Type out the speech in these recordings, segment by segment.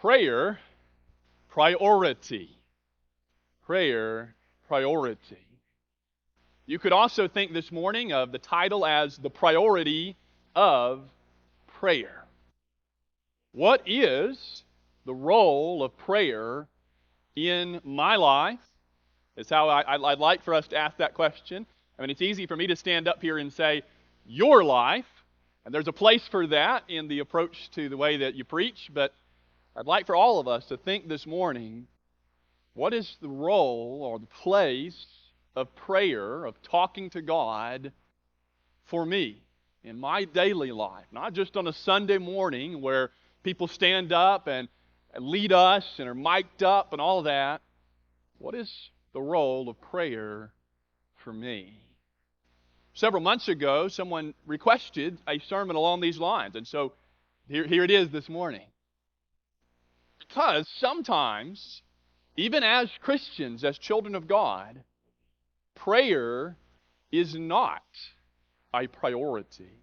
Prayer, priority. Prayer, priority. You could also think this morning of the title as the priority of prayer. What is the role of prayer in my life? Is how I'd like for us to ask that question. I mean, it's easy for me to stand up here and say, your life, and there's a place for that in the approach to the way that you preach, but I'd like for all of us to think this morning, what is the role or the place of prayer, of talking to God for me in my daily life? Not just on a Sunday morning where people stand up and lead us and are mic'd up and all that. What is the role of prayer for me? Several months ago, someone requested a sermon along these lines, and so here it is this morning. Because sometimes, even as Christians, as children of God, prayer is not a priority.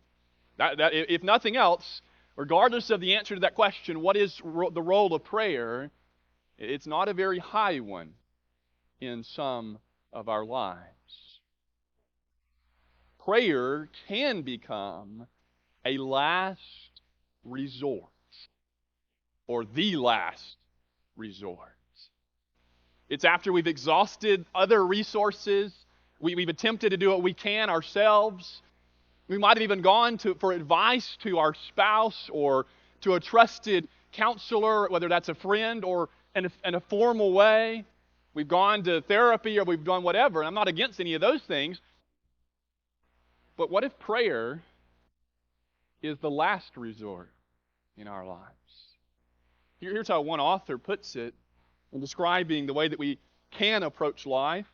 That if nothing else, regardless of the answer to that question, what is the role of prayer, it's not a very high one in some of our lives. Prayer can become a last resort, or the last resort. It's after we've exhausted other resources, we've attempted to do what we can ourselves. We might have even gone for advice to our spouse or to a trusted counselor, whether that's a friend or in a formal way. We've gone to therapy or we've done whatever, and I'm not against any of those things. But what if prayer is the last resort in our lives? Here's how one author puts it in describing the way that we can approach life.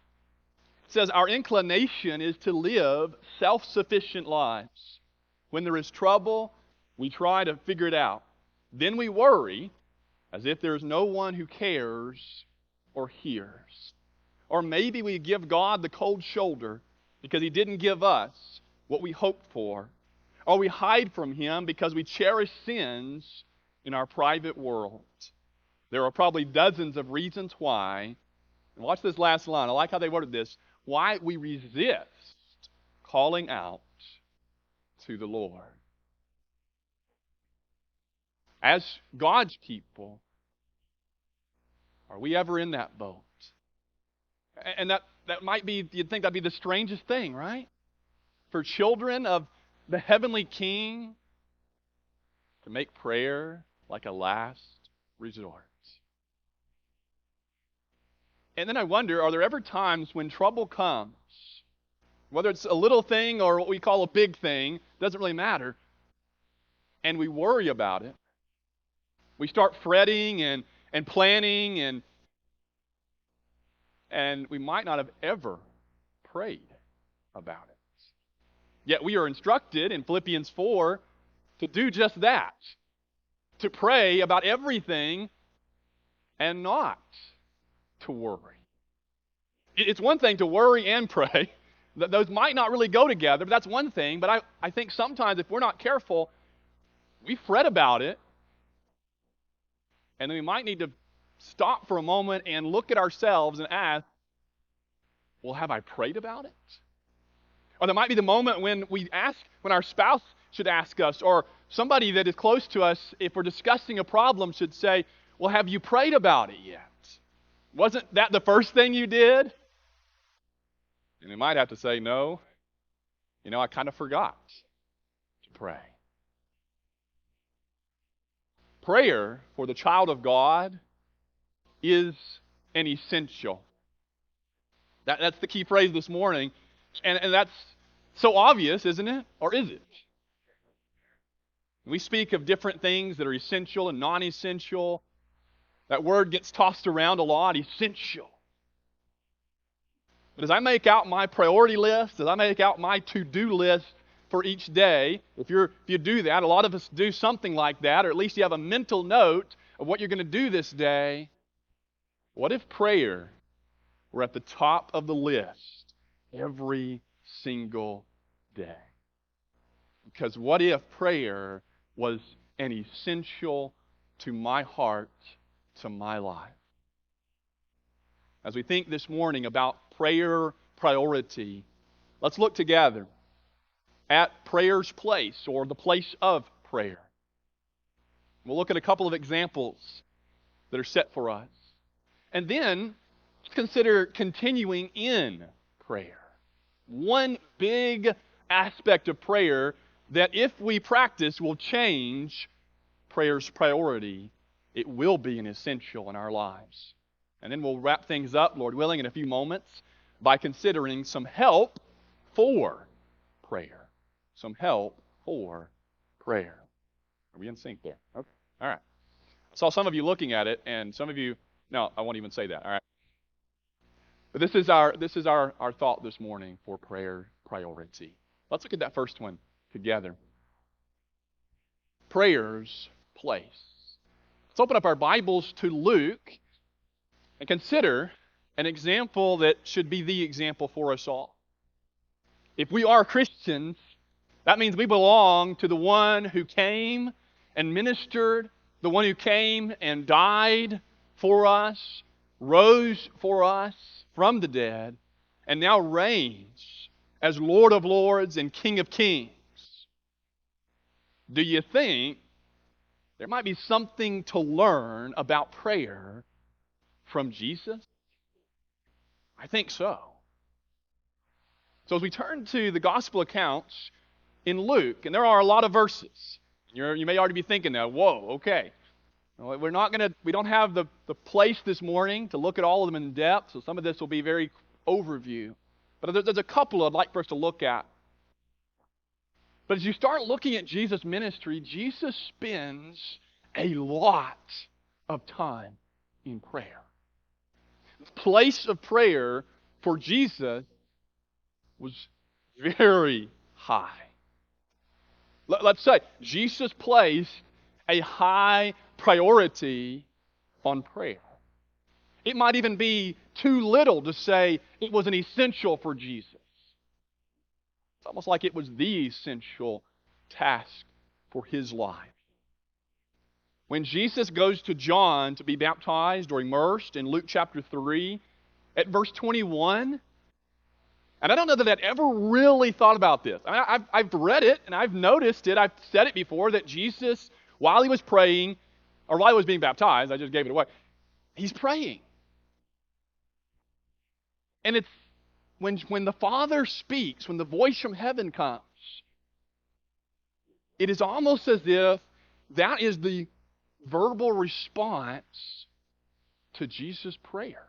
It says, our inclination is to live self-sufficient lives. When there is trouble, we try to figure it out. Then we worry as if there's no one who cares or hears. Or maybe we give God the cold shoulder because He didn't give us what we hoped for. Or we hide from Him because we cherish sins in our private world. There are probably dozens of reasons why. And watch this last line. I like how they worded this. Why we resist calling out to the Lord. As God's people, are we ever in that boat? And that might be, you'd think that'd be the strangest thing, right? For children of the heavenly King to make prayer like a last resort. And then I wonder, are there ever times when trouble comes, whether it's a little thing or what we call a big thing, doesn't really matter, and we worry about it, we start fretting and planning, and we might not have ever prayed about it. Yet we are instructed in Philippians 4 to do just that, to pray about everything and not to worry. It's one thing to worry and pray. Those might not really go together, but that's one thing. But I think sometimes if we're not careful, we fret about it, and then we might need to stop for a moment and look at ourselves and ask, well, have I prayed about it? Or there might be the moment when when our spouse should ask us, or somebody that is close to us, if we're discussing a problem, should say, well, have you prayed about it yet? Wasn't that the first thing you did? And we might have to say, no, I kind of forgot to pray. Prayer for the child of God is an essential. That's the key phrase this morning. And that's so obvious, isn't it? Or is it? We speak of different things that are essential and non-essential. That word gets tossed around a lot, essential. But as I make out my priority list, as I make out my to-do list for each day, if you do that, a lot of us do something like that, or at least you have a mental note of what you're going to do this day. What if prayer were at the top of the list every single day? Because what if prayer was an essential to my heart, to my life. As we think this morning about prayer priority, let's look together at prayer's place, or the place of prayer. We'll look at a couple of examples that are set for us. And then let's consider continuing in prayer. One big aspect of prayer that, if we practice, will change prayer's priority. It will be an essential in our lives. And then we'll wrap things up, Lord willing, in a few moments by considering some help for prayer. Some help for prayer. Are we in sync there? Okay. All right. I saw some of you looking at it, and some of you, no, I won't even say that. All right. But this is our thought this morning for prayer priority. Let's look at that first one together. Prayer's place. Let's open up our Bibles to Luke and consider an example that should be the example for us all. If we are Christians, that means we belong to the one who came and ministered, the one who came and died for us, rose for us from the dead, and now reigns as Lord of Lords and King of Kings. Do you think there might be something to learn about prayer from Jesus? I think so. So as we turn to the gospel accounts in Luke, and there are a lot of verses, you may already be thinking now, whoa, okay. We don't have the place this morning to look at all of them in depth, so some of this will be very overview. But there's a couple I'd like for us to look at. But as you start looking at Jesus' ministry, Jesus spends a lot of time in prayer. The place of prayer for Jesus was very high. Let's say Jesus placed a high priority on prayer. It might even be too little to say it was an essential for Jesus. It's almost like it was the essential task for his life. When Jesus goes to John to be baptized or immersed in Luke chapter 3, at verse 21, and I don't know that I'd ever really thought about this. I've read it and I've noticed it. I've said it before that Jesus, while he was praying, or while he was being baptized, I just gave it away, he's praying. And it's when the Father speaks, when the voice from heaven comes, it is almost as if that is the verbal response to Jesus' prayer.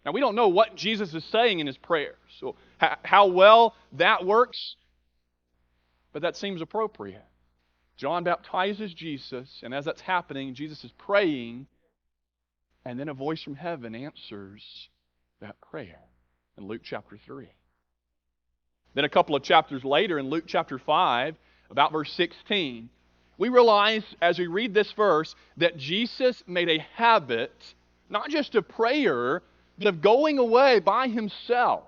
Now, we don't know what Jesus is saying in his prayers, so how well that works, but that seems appropriate. John baptizes Jesus, and as that's happening, Jesus is praying, and then a voice from heaven answers that prayer in Luke chapter 3. Then a couple of chapters later, in Luke chapter 5, about verse 16, we realize as we read this verse that Jesus made a habit, not just of prayer, but of going away by himself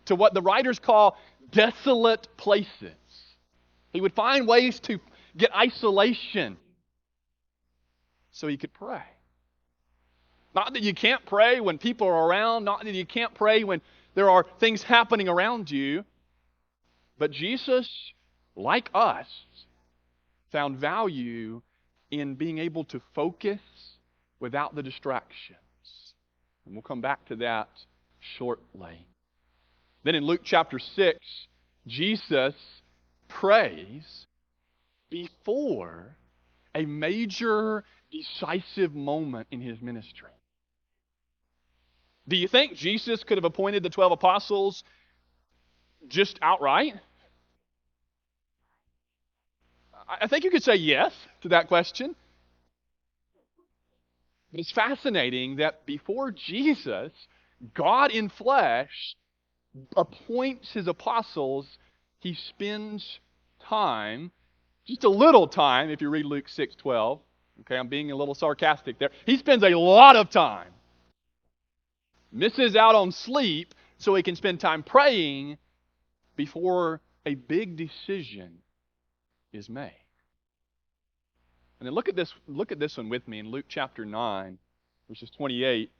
to what the writers call desolate places. He would find ways to get isolation so he could pray. Not that you can't pray when people are around, not that you can't pray when there are things happening around you, but Jesus, like us, found value in being able to focus without the distractions. And we'll come back to that shortly. Then in Luke chapter 6, Jesus prays before a major decisive moment in his ministry. Do you think Jesus could have appointed the 12 apostles just outright? I think you could say yes to that question. But it's fascinating that before Jesus, God in flesh, appoints his apostles, he spends time, just a little time, if you read Luke 6:12. Okay, I'm being a little sarcastic there. He spends a lot of time, misses out on sleep, so he can spend time praying before a big decision is made. And then look at this one with me in Luke chapter 9, verses 28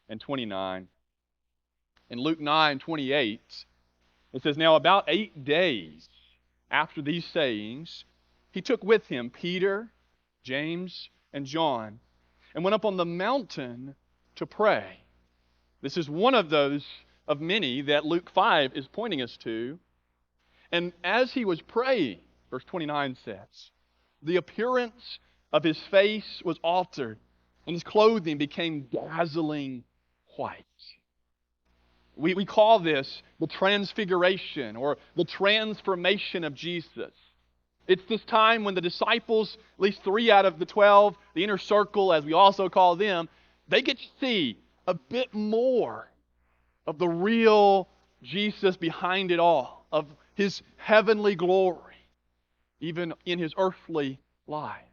and 29. In Luke 9:28, it says, "Now about 8 days after these sayings, he took with him Peter, James, and John, and went up on the mountain to pray." This is one of those of many that Luke 5 is pointing us to. And as he was praying, verse 29 says, the appearance of his face was altered, and his clothing became dazzling white. We call this the transfiguration or the transformation of Jesus. It's this time when the disciples, at least 3 out of the 12, the inner circle as we also call them, they get to see a bit more of the real Jesus behind it all, of his heavenly glory, even in his earthly life.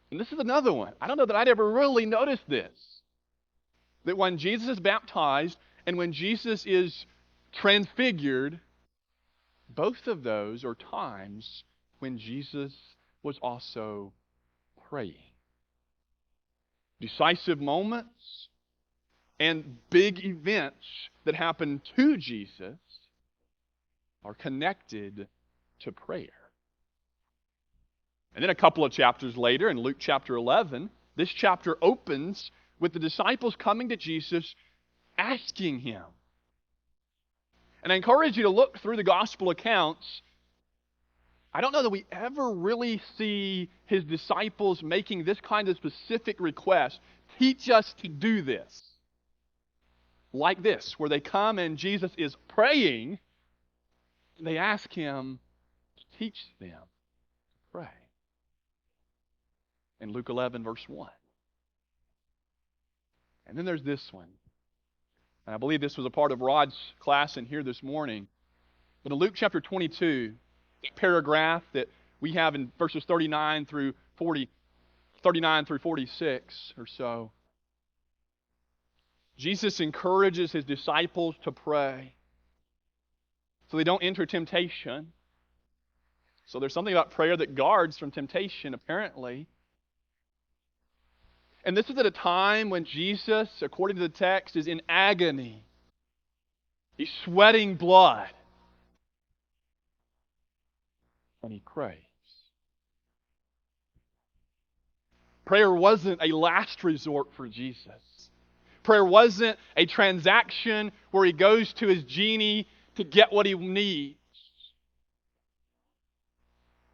And this is another one. I don't know that I'd ever really noticed this. That when Jesus is baptized and when Jesus is transfigured, both of those are times when Jesus was also praying. Decisive moments and big events that happen to Jesus are connected to prayer. And then a couple of chapters later, in Luke chapter 11, this chapter opens with the disciples coming to Jesus asking him. And I encourage you to look through the gospel accounts. I don't know that we ever really see his disciples making this kind of specific request. Teach us to do this. Like this, where they come and Jesus is praying, and they ask him to teach them to pray. In Luke 11, verse 1. And then there's this one. And I believe this was a part of Rod's class in here this morning. But in Luke chapter 22, the paragraph that we have in verses 39 through 46 or so, Jesus encourages his disciples to pray so they don't enter temptation. So there's something about prayer that guards from temptation, apparently. And this is at a time when Jesus, according to the text, is in agony. He's sweating blood. And he prays. Prayer wasn't a last resort for Jesus. Prayer wasn't a transaction where he goes to his genie to get what he needs.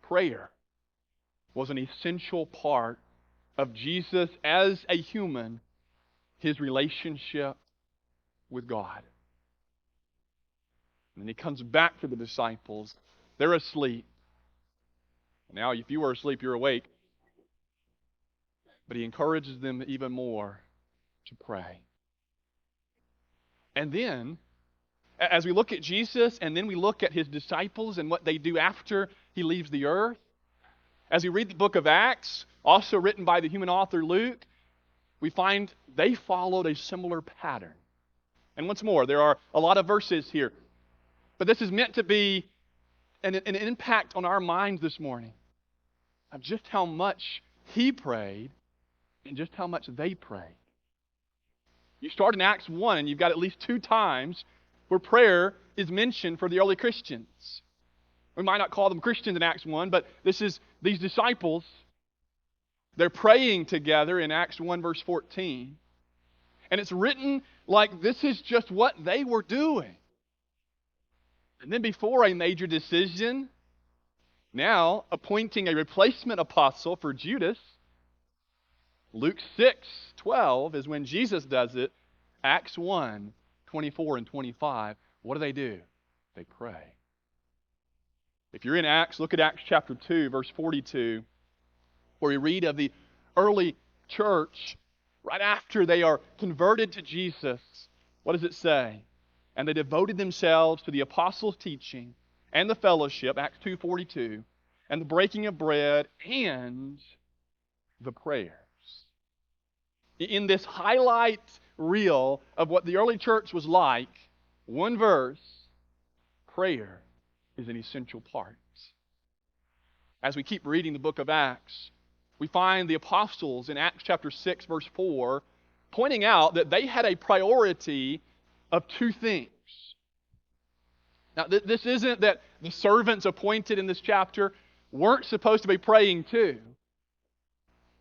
Prayer was an essential part of Jesus as a human, his relationship with God. And then he comes back to the disciples. They're asleep. Now, if you were asleep, you're awake. But he encourages them even more to pray. And then, as we look at Jesus and then we look at his disciples and what they do after he leaves the earth, as we read the book of Acts, also written by the human author Luke, we find they followed a similar pattern. And once more, there are a lot of verses here. But this is meant to be an impact on our minds this morning of just how much he prayed and just how much they prayed. You start in Acts 1 and you've got at least 2 times where prayer is mentioned for the early Christians. We might not call them Christians in Acts 1, but these disciples, they're praying together in Acts 1 verse 14. And it's written like this is just what they were doing. And then before a major decision, now appointing a replacement apostle for Judas, Luke 6:12 is when Jesus does it. Acts 1:24 and 25. What do? They pray. If you're in Acts, look at Acts chapter 2, verse 42, where we read of the early church right after they are converted to Jesus. What does it say? And they devoted themselves to the apostles' teaching and the fellowship, Acts 2:42, and the breaking of bread and the prayers. In this highlight reel of what the early church was like, one verse, prayer is an essential part. As we keep reading the book of Acts, we find the apostles in Acts chapter 6, verse 4, pointing out that they had a priority of two things. Now, this isn't that the servants appointed in this chapter weren't supposed to be praying too.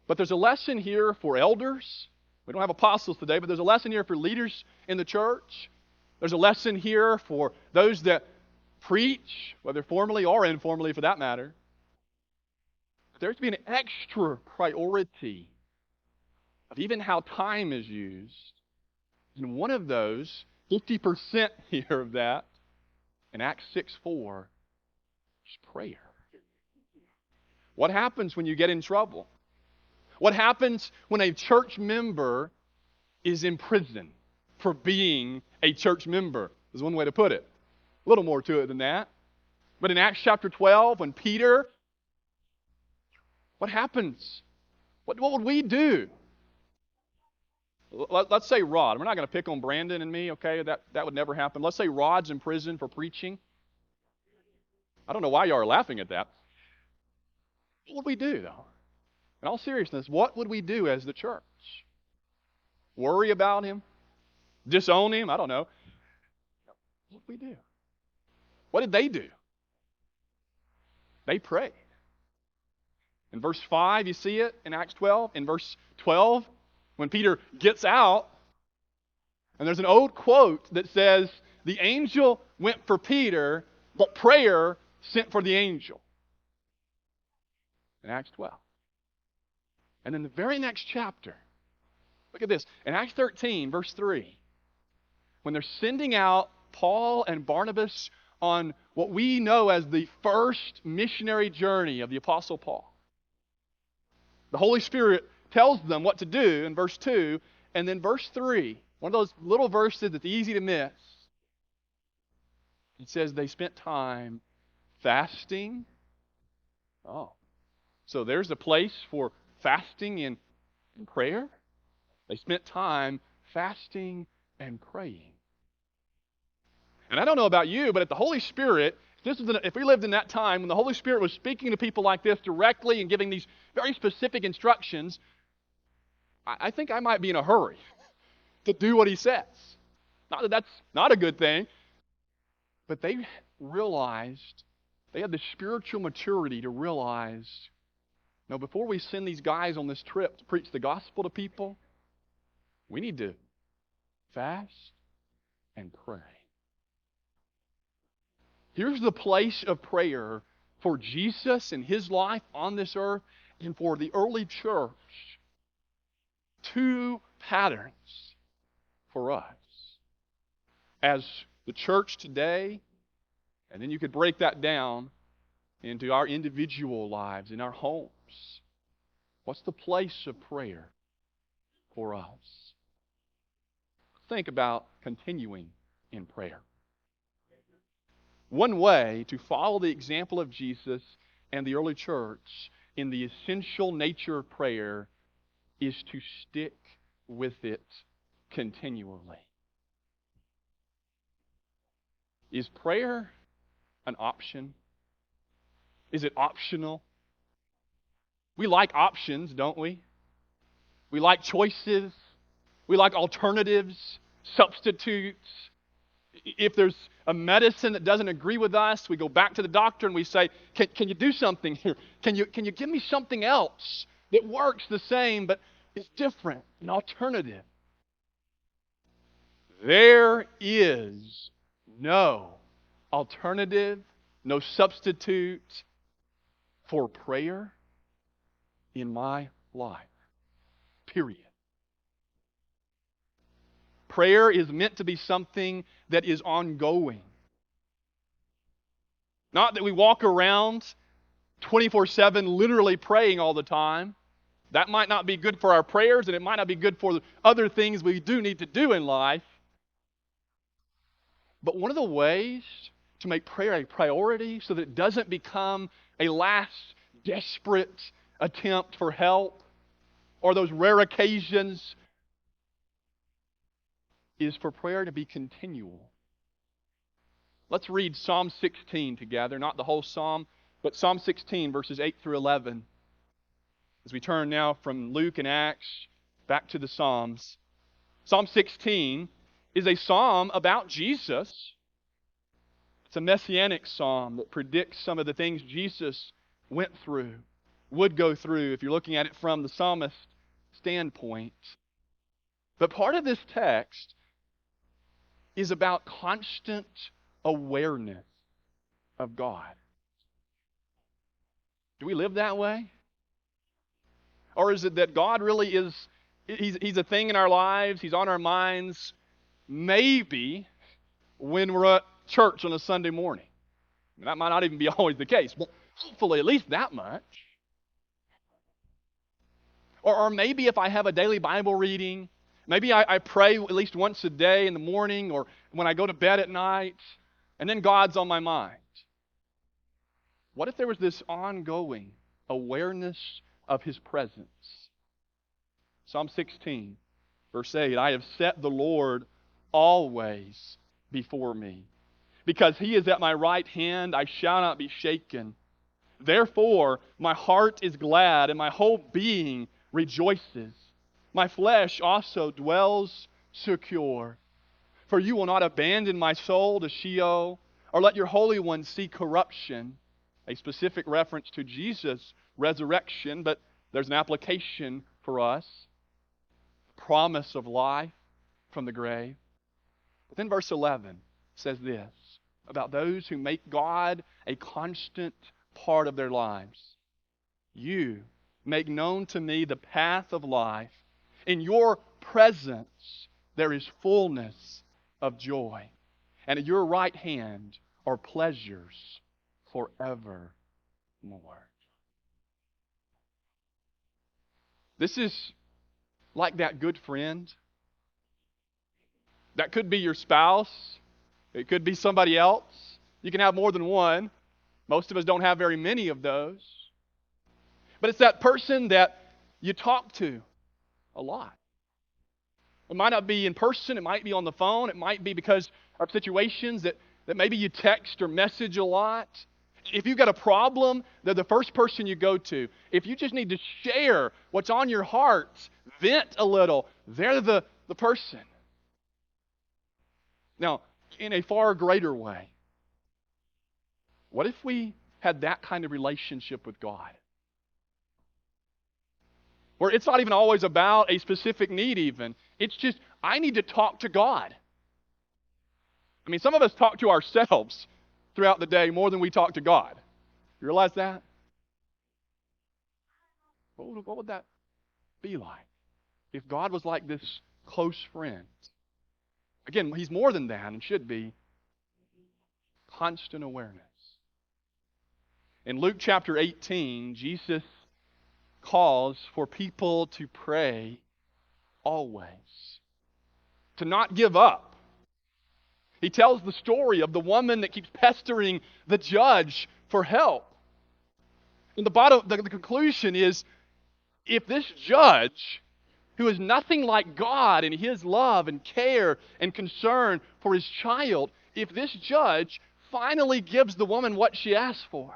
But there's a lesson here for elders. We don't have apostles today, but there's a lesson here for leaders in the church. There's a lesson here for those that preach, whether formally or informally for that matter. There's to be an extra priority of even how time is used. And one of those, 50% here of that, in Acts 6:4, is prayer. What happens when you get in trouble? What happens when a church member is in prison for being a church member? Is one way to put it. A little more to it than that. But in Acts chapter 12, when Peter, what happens? What would we do? Let's say Rod. We're not going to pick on Brandon and me, okay? That would never happen. Let's say Rod's in prison for preaching. I don't know why y'all are laughing at that. What would we do, though? In all seriousness, what would we do as the church? Worry about him? Disown him? I don't know. What would we do? What did they do? They prayed. In verse 5, you see it in Acts 12. In verse 12, when Peter gets out, and there's an old quote that says, the angel went for Peter, but prayer sent for the angel. In Acts 12. And then the very next chapter, look at this. In Acts 13, verse 3, when they're sending out Paul and Barnabas on what we know as the first missionary journey of the Apostle Paul, the Holy Spirit tells them what to do in verse 2, and then verse 3, one of those little verses that's easy to miss. It says they spent time fasting. Oh, so there's a place for fasting and prayer. They spent time fasting and praying. And I don't know about you, but if the Holy Spirit, if we lived in that time when the Holy Spirit was speaking to people like this directly and giving these very specific instructions, I think I might be in a hurry to do what he says. Not that that's not a good thing, but they realized, they had the spiritual maturity to realize, no, before we send these guys on this trip to preach the gospel to people, we need to fast and pray. Here's the place of prayer for Jesus and his life on this earth and for the early church. Two patterns for us. As the church today, and then you could break that down into our individual lives, in our homes. What's the place of prayer for us? Think about continuing in prayer. One way to follow the example of Jesus and the early church in the essential nature of prayer is to stick with it continually. Is prayer an option? Is it optional? We like options, don't we? We like choices. We like alternatives, substitutes. If there's a medicine that doesn't agree with us, we go back to the doctor and we say, can you do something here? Can you give me something else that works the same but is different, an alternative? There is no alternative, no substitute for prayer in my life. Period. Prayer is meant to be something that is ongoing. Not that we walk around 24/7 literally praying all the time. That might not be good for our prayers, and it might not be good for other things we do need to do in life. But one of the ways to make prayer a priority so that it doesn't become a last desperate attempt for help or those rare occasions is for prayer to be continual. Let's read Psalm 16 together, not the whole psalm, But Psalm 16, verses 8 through 11, as we turn now from Luke and Acts back to the Psalms, Psalm 16 is a psalm about Jesus. It's a messianic psalm that predicts some of the things Jesus went through, would go through, if you're looking at it from the psalmist's standpoint. But part of this text is about constant awareness of God. Do we live that way? Or is it that God really is, He's a thing in our lives, He's on our minds, maybe when we're at church on a Sunday morning? That might not even be always the case, but hopefully at least that much. Or maybe if I have a daily Bible reading, maybe I pray at least once a day in the morning or when I go to bed at night, and then God's on my mind. What if there was this ongoing awareness of His presence? Psalm 16, verse 8, I have set the Lord always before me. Because He is at my right hand, I shall not be shaken. Therefore, my heart is glad, and my whole being rejoices. My flesh also dwells secure. For you will not abandon my soul to Sheol, or let your Holy One see corruption. A specific reference to Jesus' resurrection, but there's an application for us. Promise of life from the grave. But then verse 11 says this about those who make God a constant part of their lives. You make known to me the path of life. In your presence there is fullness of joy. And at your right hand are pleasures forevermore. This is like that good friend. That could be your spouse. It could be somebody else. You can have more than one. Most of us don't have very many of those. But it's that person that you talk to a lot. It might not be in person. It might be on the phone. It might be because of situations that maybe you text or message a lot. If you've got a problem, they're the first person you go to. If you just need to share what's on your heart, vent a little, they're the person. Now, in a far greater way, what if we had that kind of relationship with God? Where it's not even always about a specific need even. It's just, I need to talk to God. I mean, some of us talk to ourselves throughout the day more than we talk to God. You realize that? What would that be like if God was like this close friend? Again, He's more than that and should be. Constant awareness. In Luke chapter 18, Jesus calls for people to pray always, to not give up. He tells the story of the woman that keeps pestering the judge for help. And the conclusion is, if this judge, who is nothing like God in His love and care and concern for His child, if this judge finally gives the woman what she asked for,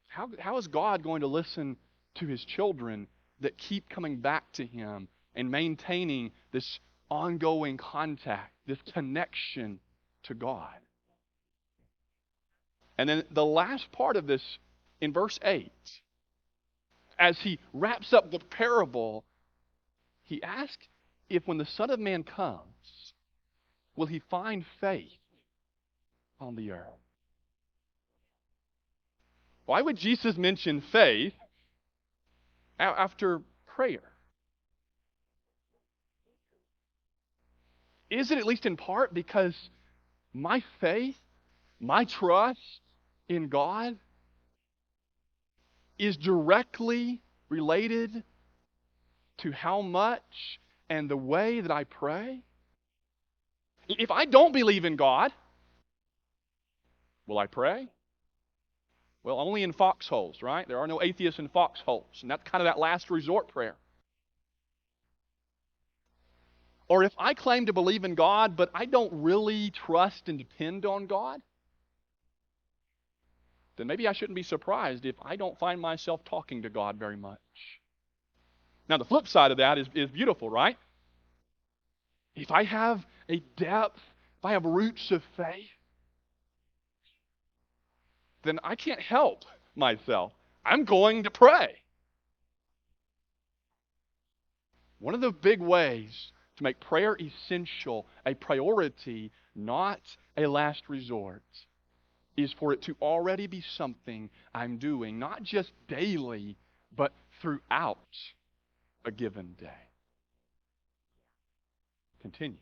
how is God going to listen to His children that keep coming back to Him and maintaining this ongoing contact, this connection to God? And then the last part of this, in verse 8, as He wraps up the parable, He asks if when the Son of Man comes, will He find faith on the earth? Why would Jesus mention faith after prayer? Is it at least in part because my faith, my trust in God is directly related to how much and the way that I pray? If I don't believe in God, will I pray? Well, only in foxholes, right? There are no atheists in foxholes. And that's kind of that last resort prayer. Or if I claim to believe in God, but I don't really trust and depend on God, then maybe I shouldn't be surprised if I don't find myself talking to God very much. Now, the flip side of that is beautiful, right? If I have a depth, if I have roots of faith, then I can't help myself. I'm going to pray. One of the big ways to make prayer essential, a priority, not a last resort, is for it to already be something I'm doing, not just daily, but throughout a given day. Continue.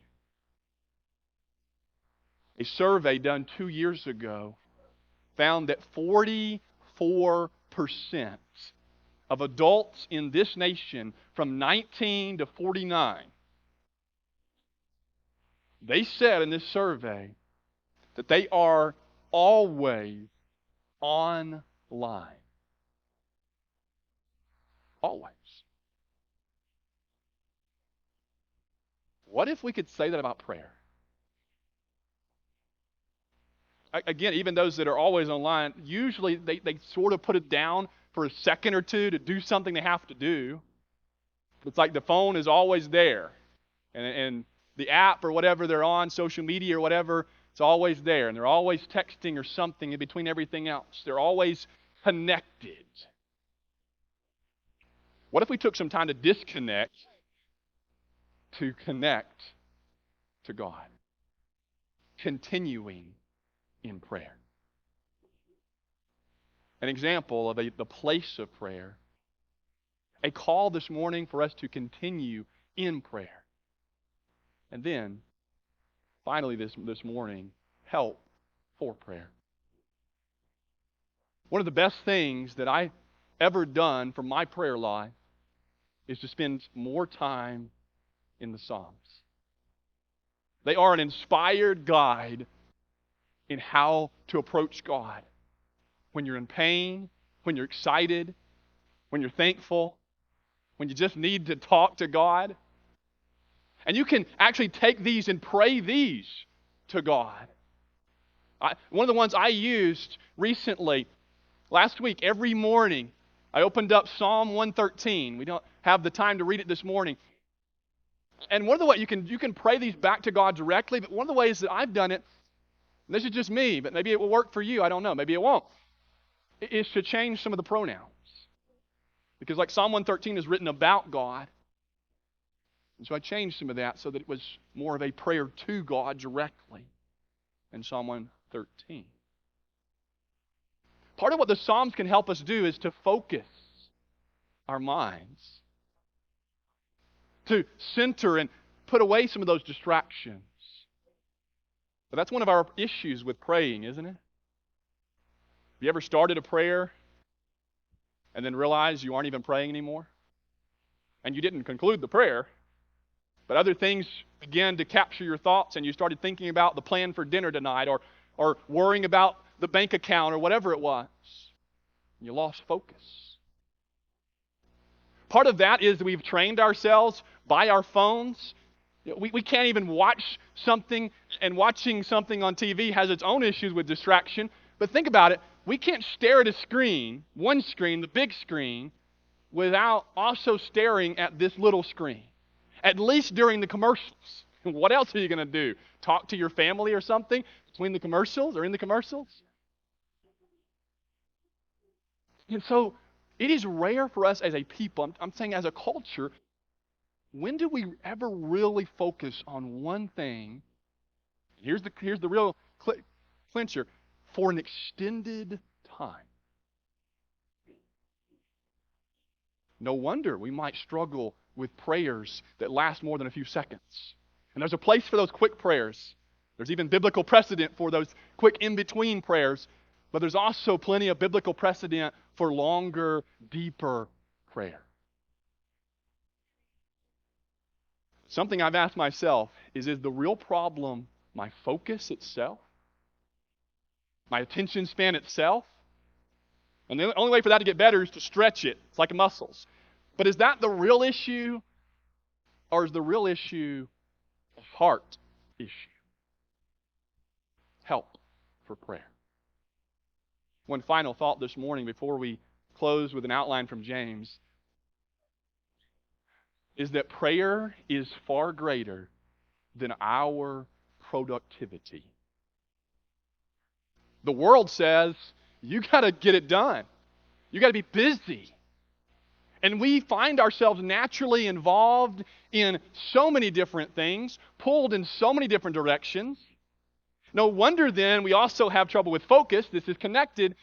A survey done 2 years ago found that 44% of adults in this nation from 19 to 49, they said in this survey that they are always online. Always. What if we could say that about prayer? Again, even those that are always online, usually they sort of put it down for a second or two to do something they have to do. It's like the phone is always there. And the app or whatever they're on, social media or whatever, it's always there. And they're always texting or something in between everything else. They're always connected. What if we took some time to disconnect to connect to God? Continuing in prayer. An example of the place of prayer. A call this morning for us to continue in prayer. And then, finally this morning, help for prayer. One of the best things that I've ever done for my prayer life is to spend more time in the Psalms. They are an inspired guide in how to approach God. When you're in pain, when you're excited, when you're thankful, when you just need to talk to God. And you can actually take these and pray these to God. One of the ones I used recently, last week, every morning, I opened up Psalm 113. We don't have the time to read it this morning. And one of the ways you can pray these back to God directly, but one of the ways that I've done it, and this is just me, but maybe it will work for you, I don't know, maybe it won't, is to change some of the pronouns. Because like Psalm 113 is written about God, and so I changed some of that so that it was more of a prayer to God directly in Psalm 113. Part of what the Psalms can help us do is to focus our minds, to center and put away some of those distractions. But that's one of our issues with praying, isn't it? Have you ever started a prayer and then realized you aren't even praying anymore? And you didn't conclude the prayer, but other things began to capture your thoughts and you started thinking about the plan for dinner tonight or worrying about the bank account or whatever it was. You lost focus. Part of that is that we've trained ourselves by our phones. We can't even watch something, and watching something on TV has its own issues with distraction. But think about it. We can't stare at a screen, one screen, the big screen, without also staring at this little screen, at least during the commercials. What else are you going to do? Talk to your family or something between the commercials or in the commercials? And so it is rare for us as a people, I'm saying as a culture, when do we ever really focus on one thing? Here's the real clincher. For an extended time. No wonder we might struggle with prayers that last more than a few seconds. And there's a place for those quick prayers. There's even biblical precedent for those quick in-between prayers. But there's also plenty of biblical precedent for longer, deeper prayer. Something I've asked myself is the real problem my focus itself? My attention span itself? And the only way for that to get better is to stretch it. It's like muscles. But is that the real issue? Or is the real issue a heart issue? Help for prayer. One final thought this morning before we close with an outline from James is that prayer is far greater than our productivity. The world says, you got to get it done. You got to be busy. And we find ourselves naturally involved in so many different things, pulled in so many different directions. No wonder then we also have trouble with focus. This is connected.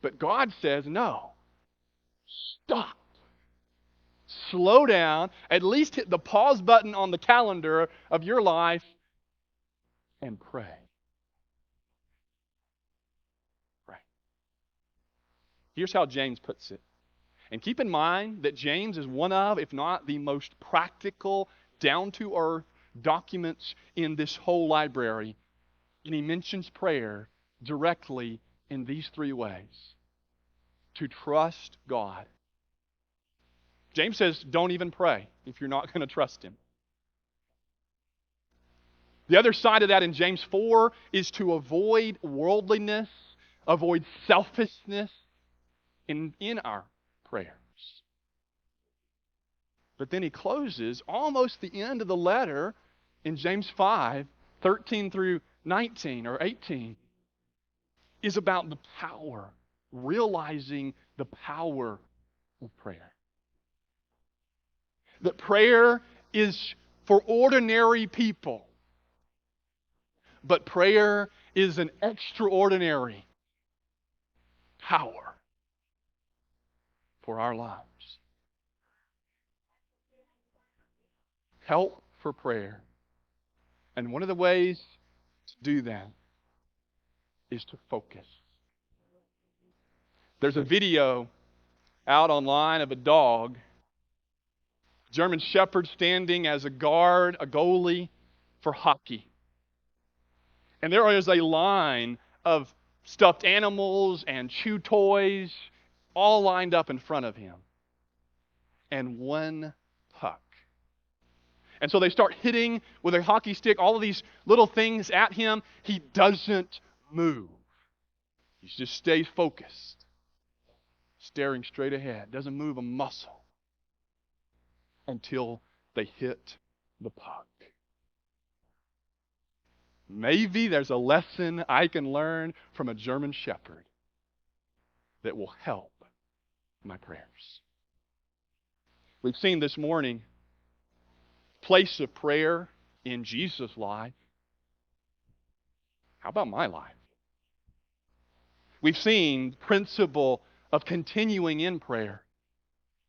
But God says, no, stop. Slow down. At least hit the pause button on the calendar of your life and pray. Pray. Here's how James puts it. And keep in mind that James is one of, if not the most practical, down-to-earth documents in this whole library. And he mentions prayer directly in these three ways. To trust God. James says, don't even pray if you're not going to trust Him. The other side of that in James 4 is to avoid worldliness, avoid selfishness in our prayers. But then he closes almost the end of the letter in James 5, 13 through 19 or 18, is about the power, realizing the power of prayer. That prayer is for ordinary people, but prayer is an extraordinary power for our lives. Help for prayer. And one of the ways to do that is to focus. There's a video out online of a dog, German Shepherd, standing as a guard, a goalie for hockey. And there is a line of stuffed animals and chew toys all lined up in front of him. And one puck. And so they start hitting with a hockey stick all of these little things at him. He doesn't move. He just stays focused, staring straight ahead, doesn't move a muscle until they hit the puck. Maybe there's a lesson I can learn from a German Shepherd that will help my prayers. We've seen this morning place of prayer in Jesus' life. How about my life? We've seen principle of continuing in prayer.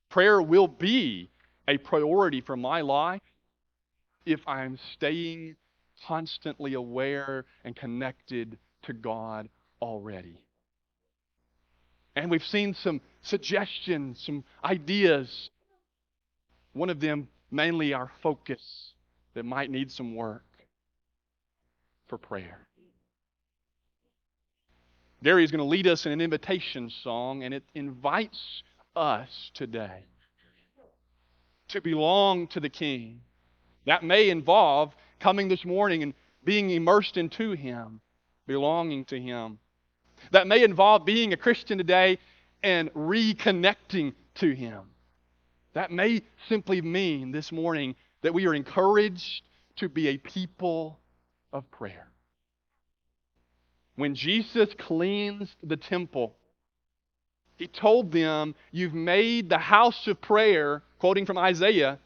Prayer will be a priority for my life if I'm staying constantly aware and connected to God already. And we've seen some suggestions, some ideas. One of them, mainly our focus, that might need some work for prayer. Gary is going to lead us in an invitation song, and it invites us today to belong to the King. That may involve coming this morning and being immersed into Him, belonging to Him. That may involve being a Christian today and reconnecting to Him. That may simply mean this morning that we are encouraged to be a people of prayer. When Jesus cleansed the temple, He told them, you've made the house of prayer, quoting from Isaiah,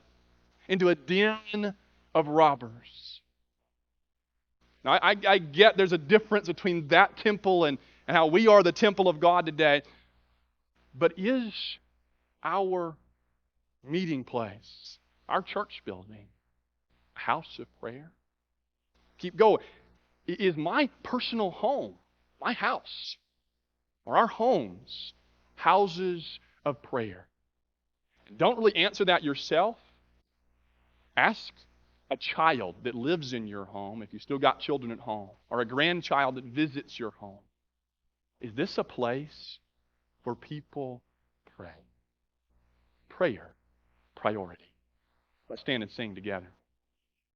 into a den of robbers. Now, I get there's a difference between that temple and how we are the temple of God today. But is our meeting place, our church building, a house of prayer? Keep going. Is my personal home, my house, or our homes, houses of prayer? Don't really answer that yourself. Ask a child that lives in your home, if you still got children at home, or a grandchild that visits your home. Is this a place where people pray? Prayer, priority. Let's stand and sing together.